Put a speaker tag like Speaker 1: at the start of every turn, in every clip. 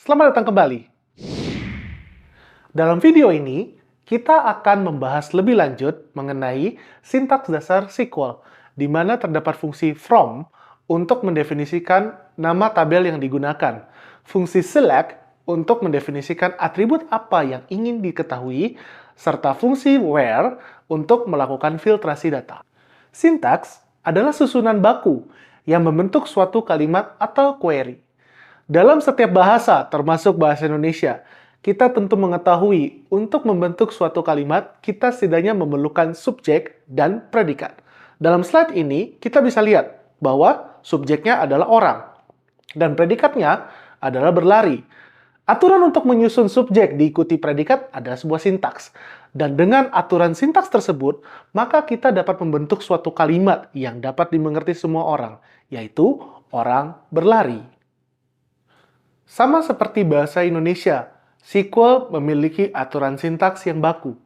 Speaker 1: Selamat datang kembali. Dalam video ini, kita akan membahas lebih lanjut mengenai sintaks dasar SQL, di mana terdapat fungsi from untuk mendefinisikan nama tabel yang digunakan, fungsi select untuk mendefinisikan atribut apa yang ingin diketahui, serta fungsi where untuk melakukan filtrasi data. Sintaks adalah susunan baku yang membentuk suatu kalimat atau query. Dalam setiap bahasa, termasuk bahasa Indonesia, kita tentu mengetahui untuk membentuk suatu kalimat, kita setidaknya memerlukan subjek dan predikat. Dalam slide ini, kita bisa lihat bahwa subjeknya adalah orang, dan predikatnya adalah berlari. Aturan untuk menyusun subjek diikuti predikat adalah sebuah sintaks. Dan dengan aturan sintaks tersebut, maka kita dapat membentuk suatu kalimat yang dapat dimengerti semua orang, yaitu orang berlari. Sama seperti bahasa Indonesia, SQL memiliki aturan sintaks yang baku.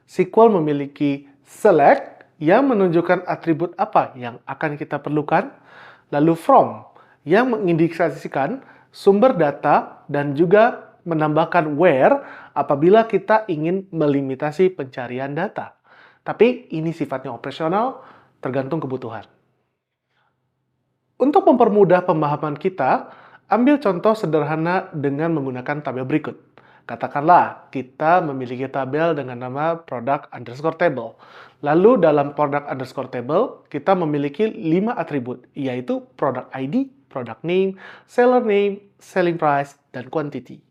Speaker 1: SQL memiliki select yang menunjukkan atribut apa yang akan kita perlukan, lalu from yang mengindikasikan sumber data dan juga menambahkan where apabila kita ingin melimitasi pencarian data. Tapi ini sifatnya operasional, tergantung kebutuhan. Untuk mempermudah pemahaman kita, ambil contoh sederhana dengan menggunakan tabel berikut. Katakanlah, kita memiliki tabel dengan nama product underscore table. Lalu dalam product underscore table, kita memiliki 5 atribut, yaitu product ID, product name, seller name, selling price, dan quantity.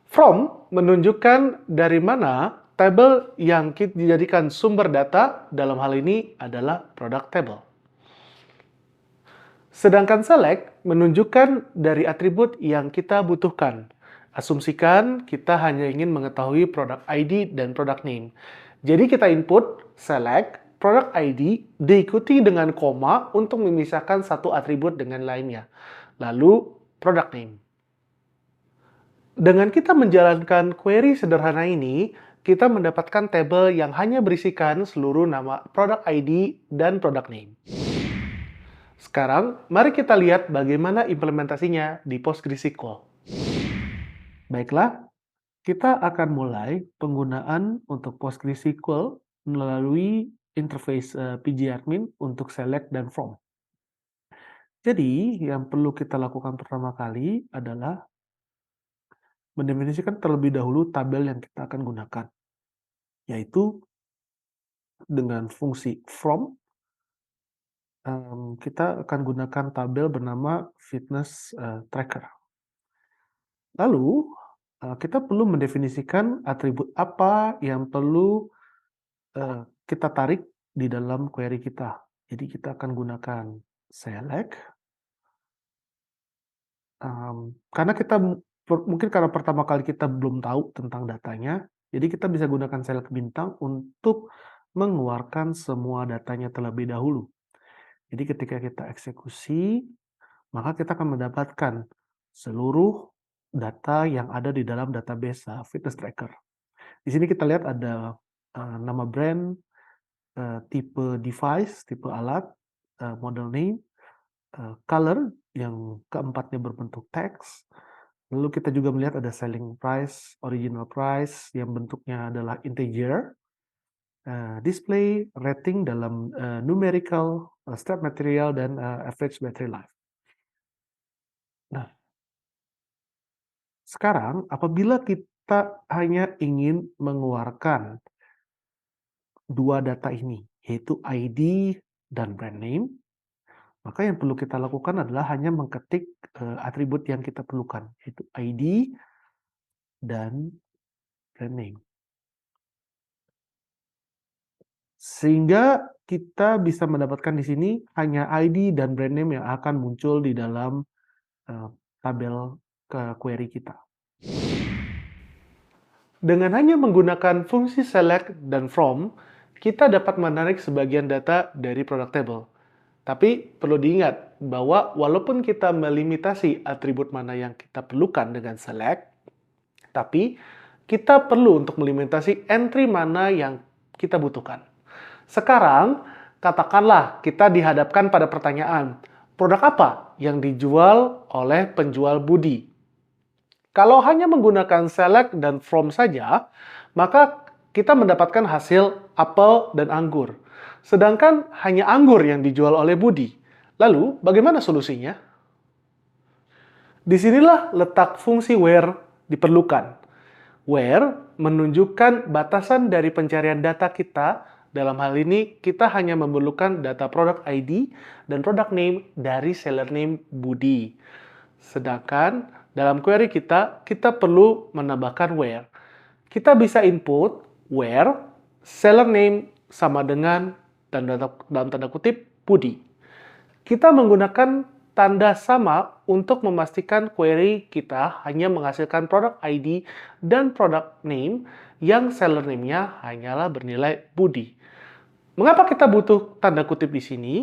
Speaker 1: From menunjukkan dari mana tabel yang dijadikan sumber data, dalam hal ini adalah product table. Sedangkan select menunjukkan dari atribut yang kita butuhkan. Asumsikan kita hanya ingin mengetahui product ID dan product name. Jadi kita input select product ID diikuti dengan koma untuk memisahkan satu atribut dengan lainnya. Lalu product name. Dengan kita menjalankan query sederhana ini, kita mendapatkan tabel yang hanya berisikan seluruh nama product ID dan product name. Sekarang, mari kita lihat bagaimana implementasinya di PostgreSQL. Baiklah, kita akan mulai penggunaan untuk PostgreSQL melalui interface pgadmin untuk select dan from. Jadi, yang perlu kita lakukan pertama kali adalah mendefinisikan terlebih dahulu tabel yang kita akan gunakan, yaitu dengan fungsi from. Kita akan gunakan tabel bernama fitness tracker. Lalu, kita perlu mendefinisikan atribut apa yang perlu kita tarik di dalam query kita. Jadi kita akan gunakan select. Karena kita mungkin karena pertama kali kita belum tahu tentang datanya, jadi kita bisa gunakan select bintang untuk mengeluarkan semua datanya terlebih dahulu. Jadi ketika kita eksekusi, maka kita akan mendapatkan seluruh data yang ada di dalam database fitness tracker. Di sini kita lihat ada nama brand, tipe device, tipe alat, model name, color yang keempatnya berbentuk teks. Lalu kita juga melihat ada selling price, original price yang bentuknya adalah integer, display, rating dalam numerical, scrap material, dan average battery life. Nah, sekarang apabila kita hanya ingin mengeluarkan dua data ini, yaitu ID dan brand name, maka yang perlu kita lakukan adalah hanya mengetik atribut yang kita perlukan, yaitu ID dan brand name. Sehingga kita bisa mendapatkan di sini hanya ID dan brand name yang akan muncul di dalam tabel query kita. Dengan hanya menggunakan fungsi select dan from, kita dapat menarik sebagian data dari product table. Tapi perlu diingat bahwa walaupun kita melimitasi atribut mana yang kita perlukan dengan select, tapi kita perlu untuk melimitasi entry mana yang kita butuhkan. Sekarang, katakanlah kita dihadapkan pada pertanyaan, produk apa yang dijual oleh penjual Budi? Kalau hanya menggunakan select dan from saja, maka kita mendapatkan hasil apel dan anggur. Sedangkan hanya anggur yang dijual oleh Budi. Lalu, bagaimana solusinya? Disinilah letak fungsi where diperlukan. Where menunjukkan batasan dari pencarian data kita. Dalam hal ini, kita hanya memerlukan data product ID dan product name dari seller name Budi. Sedangkan dalam query kita perlu menambahkan where. Kita bisa input where seller name sama dengan dan dalam tanda kutip Budi. Kita menggunakan tanda sama untuk memastikan query kita hanya menghasilkan product ID dan product name yang seller name-nya hanyalah bernilai Budi. Mengapa kita butuh tanda kutip di sini?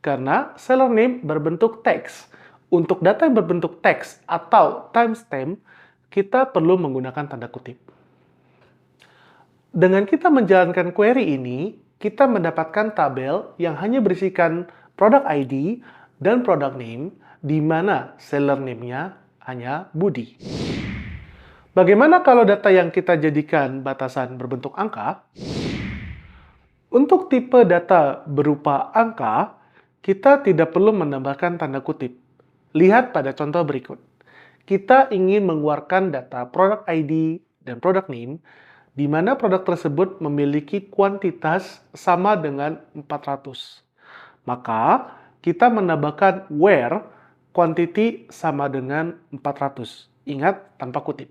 Speaker 1: Karena seller name berbentuk teks. Untuk data yang berbentuk teks atau timestamp, kita perlu menggunakan tanda kutip. Dengan kita menjalankan query ini, kita mendapatkan tabel yang hanya berisikan product ID dan product name, di mana seller name-nya hanya Budi. Bagaimana kalau data yang kita jadikan batasan berbentuk angka? Untuk tipe data berupa angka, kita tidak perlu menambahkan tanda kutip. Lihat pada contoh berikut. Kita ingin mengeluarkan data product ID dan product name, di mana produk tersebut memiliki kuantitas sama dengan 400. Maka, kita menambahkan where quantity sama dengan 400. Ingat, tanpa kutip.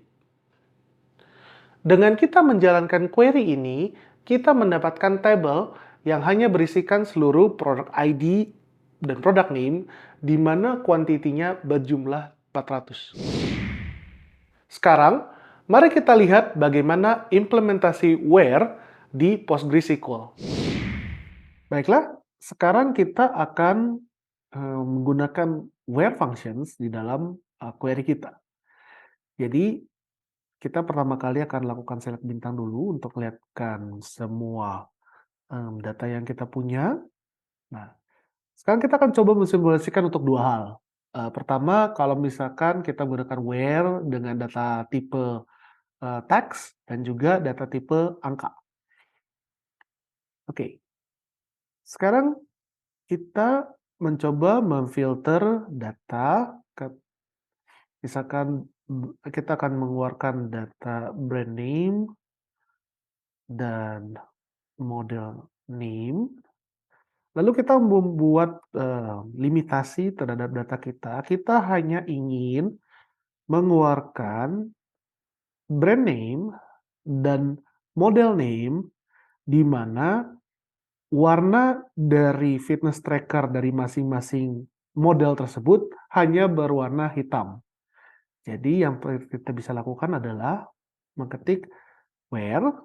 Speaker 1: Dengan kita menjalankan query ini, kita mendapatkan tabel yang hanya berisikan seluruh produk ID dan product name, di mana kuantitinya berjumlah 400. Sekarang, mari kita lihat bagaimana implementasi where di PostgreSQL. Baiklah, sekarang kita akan menggunakan where functions di dalam query kita. Jadi, kita pertama kali akan lakukan select bintang dulu untuk lihatkan semua data yang kita punya. Nah, sekarang kita akan coba mensimulasikan untuk dua hal. Pertama, kalau misalkan kita menggunakan where dengan data tipe teks dan juga data tipe angka. Oke, sekarang kita mencoba memfilter data. Misalkan kita akan mengeluarkan data brand name dan model name. Lalu kita membuat limitasi terhadap data kita. Kita hanya ingin mengeluarkan brand name dan model name di mana warna dari fitness tracker dari masing-masing model tersebut hanya berwarna hitam. Jadi yang kita bisa lakukan adalah mengetik where,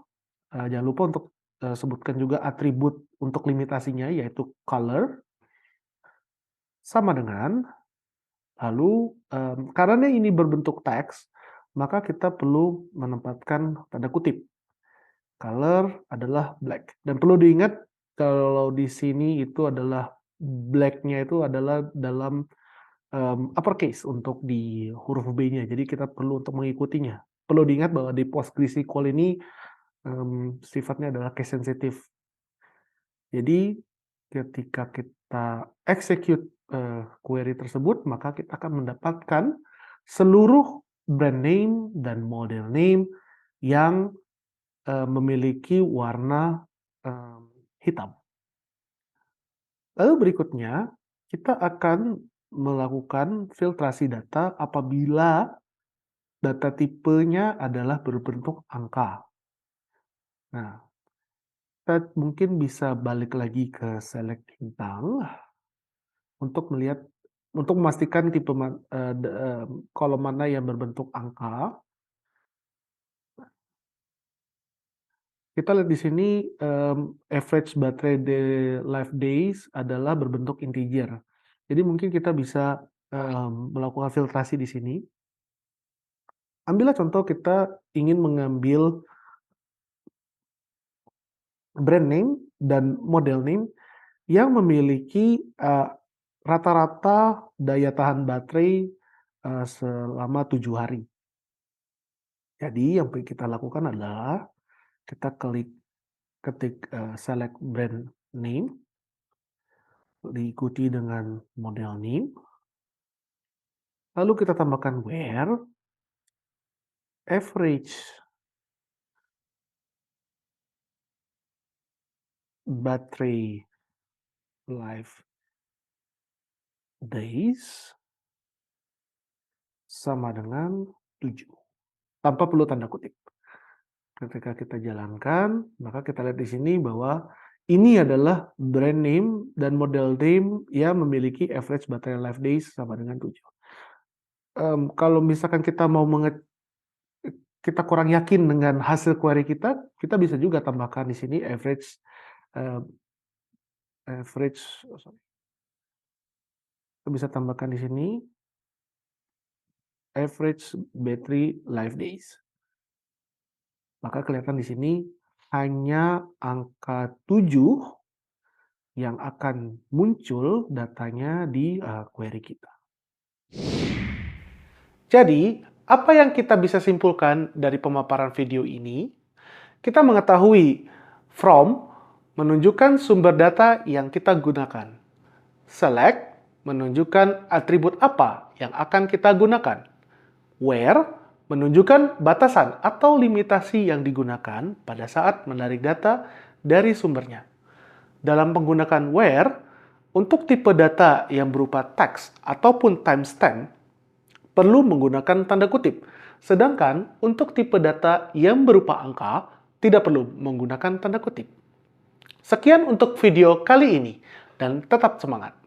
Speaker 1: jangan lupa untuk sebutkan juga atribut untuk limitasinya yaitu color, sama dengan, lalu karena ini berbentuk teks, maka kita perlu menempatkan tanda kutip. Color adalah black. Dan perlu diingat kalau di sini itu adalah black-nya itu adalah dalam uppercase untuk di huruf B-nya. Jadi kita perlu untuk mengikutinya. Perlu diingat bahwa di PostgreSQL ini sifatnya adalah case sensitive. Jadi ketika kita execute query tersebut, maka kita akan mendapatkan seluruh brand name dan model name yang memiliki warna hitam. Lalu berikutnya, kita akan melakukan filtrasi data apabila data tipenya adalah berbentuk angka. Nah, kita mungkin bisa balik lagi ke select bintang untuk memastikan tipe kolom mana yang berbentuk angka. Kita lihat di sini average baterai life days adalah berbentuk integer. Jadi mungkin kita bisa melakukan filtrasi di sini. Ambillah contoh kita ingin mengambil brand name dan model name yang memiliki rata-rata daya tahan baterai selama 7 hari. Jadi yang kita lakukan adalah kita ketik select brand name, diikuti dengan model name, lalu kita tambahkan where average battery life days sama dengan 7, tanpa perlu tanda kutip. Ketika kita jalankan, maka kita lihat di sini bahwa ini adalah brand name dan model name yang memiliki average battery life days sama dengan 7. Kalau misalkan kita mau kita kurang yakin dengan hasil query kita, kita bisa juga tambahkan di sini eee, average kita bisa tambahkan di sini average battery life days. Maka kelihatan di sini hanya angka 7 yang akan muncul datanya di query kita. Jadi, apa yang kita bisa simpulkan dari pemaparan video ini? Kita mengetahui from menunjukkan sumber data yang kita gunakan. Select menunjukkan atribut apa yang akan kita gunakan. Where menunjukkan batasan atau limitasi yang digunakan pada saat menarik data dari sumbernya. Dalam menggunakan where, untuk tipe data yang berupa teks ataupun timestamp, perlu menggunakan tanda kutip. Sedangkan untuk tipe data yang berupa angka, tidak perlu menggunakan tanda kutip. Sekian untuk video kali ini, dan tetap semangat!